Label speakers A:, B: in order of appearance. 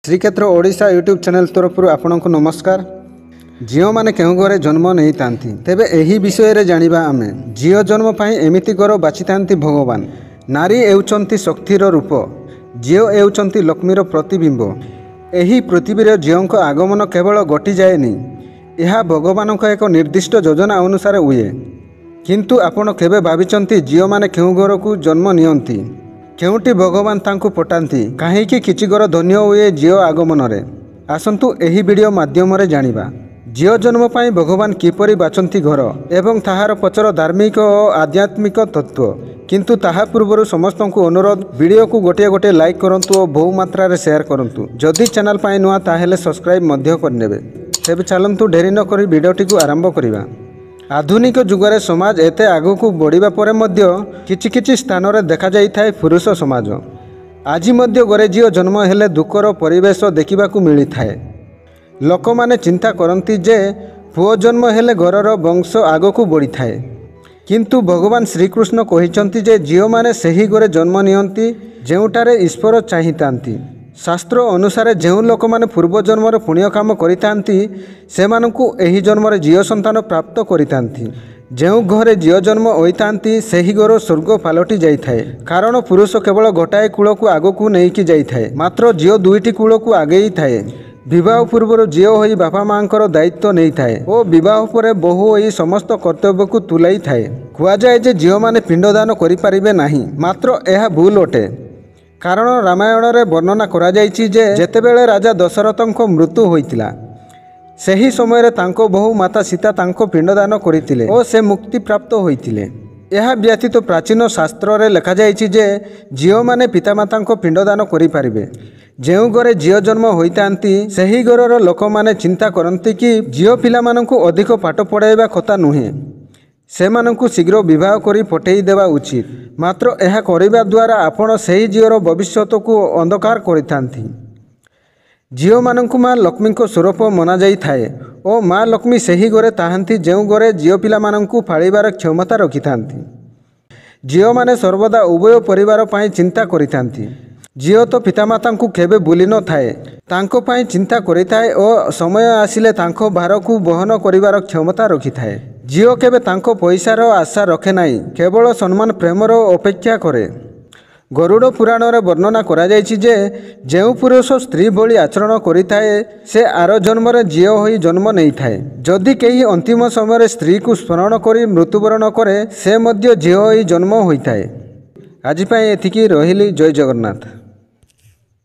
A: श्रीक्षेत्र Odisha YouTube channel तरफ आपको नमस्कार। झील मैंने क्यों घरे जन्म नहीं था तेबे यही विषय जानिबा आमे। झील जन्म पाई एमिति घर बाछि थांती भगवान। नारी हेउचंती शक्तिर रूप, झील हेउचंती लक्ष्मीर प्रतिबिंब। एही पृथ्वीर झील आगमन केवल घटी जाएनी, यह भगवान एक निर्दिष्ट योजना अनुसार हुए। किंतु आपण केबे भाविचंती झील मैंने क्यों घर को जन्म नियंती, केउटी भगवान तांकु पटांती, काहेकि किछि घर धन्य हुए झील आगमन रे। आसंतु एही वीडियो माध्यम रे जानिबा झील जन्म पाई भगवान किपरि बाचंती घर एवं ताहार पचर धार्मिक और आध्यात्मिक तत्व। किंतु ताहा पूर्व समस्त को अनुरोध, वीडियो को गोटे गोटे लाइक करंतु और बहु मात्रा रे शेयर करंतु। जदि चैनल पाई नुआ ताहेले सब्सक्राइब मध्य करनेबे। तेबे चलंतु डेरी न करी वीडियोटी को आरंभ करिबा। आधुनिक जुगरे समाज एते आगु को बढ़िबा परे मध्य किछि किछि स्थान रे देखा जाई थाए पुरुष समाज। आज मध्य घरे झील जन्म हेले दुखर परिवेश देखा मिली थाए। लोक माने चिंता करती जे पुओ जन्म हेले घरर वंश आग को बढ़ी थाए। किंतु भगवान श्रीकृष्ण कहिसंती जे झील माने सही घरे जन्म नियंती जेउटारे ईश्वर चाहितांती। शास्त्र अनुसार जो लोक मैंने पूर्व जन्म पुण्य काम करितांती सेमानंकु एही जन्म झील संतान प्राप्त करितांती। जो घरे झील जन्म होइतांती सेही घर स्वर्ग पालटि जाइथाए। कारण पुरुष केवल गोटाए कूल को आग को नेइकी जाइथाए, मात्र झील दुईटी कूल को आगेई थाए। विवाह पूर्व झील होई बापा मांकर दायित्व नहीं थाए और विवाह पर बहु होई समस्त कर्तव्य को तुलाई थाए। कुआ जाए जे झील माने पिंडदान करि पारिबे नाही, मात्र यह भूल अटे। कारण रामायण रे वर्णना करा जायछि जे जेतेबेले राजा दशरथंको मृत्यु होइतिला सेही समय रे तांको बहु माता सीता तांको पिंडदान करितिले और से मुक्ति प्राप्त होइतिले। यह व्यतीत प्राचीन शास्त्र रे लिखा जायछि जे झील माने पितामातांको पिंडदान करि पारिबे। जेउ घरे झील जन्म होइतांती सेही घरर लोक माने चिंता करंती कि झील पिलामानंकु अधिक पाठ पढ़ाइबा कथा नुहे, सेमानंकु शीघ्र विवाह करी पठेई देवा उचित। मात्र यह करिबा द्वारा आपण सेही झीलर भविष्यत को अंधकार करितांती। झील मानंकु माँ लक्ष्मी को स्वरूप मना जाई थाए और माँ लक्ष्मी सेही घरे ताहांती जेउ घरे झील पिलामानंकु फाळिबार क्षमता रखितांती। झील माने सर्वदा उभय परिवार पाई चिंता करितांती। झील तो पितामातांकु केबे भूली न थाए, तांको पाई चिंता करिथाए और समय आसिले तांको भार को बहन करिबार क्षमता रखिथाए। झील केबे तांको पैसार आशा रखे नाही, केवल सम्मान प्रेमर अपेक्षा करे। गरुड़ पुराण रे वर्णना करा जायछि जे जेउ पुरुष स्त्री भली आचरण करिथाए से आर जन्म रे झील होई जन्म नहीं थाए। जदि केही अंतिम समय रे स्त्री को स्मरण करी मृत्युवरण करे से मध्य झील होई जन्म होइथाए। आज पई एथिकी रहिली। जय जगन्नाथ।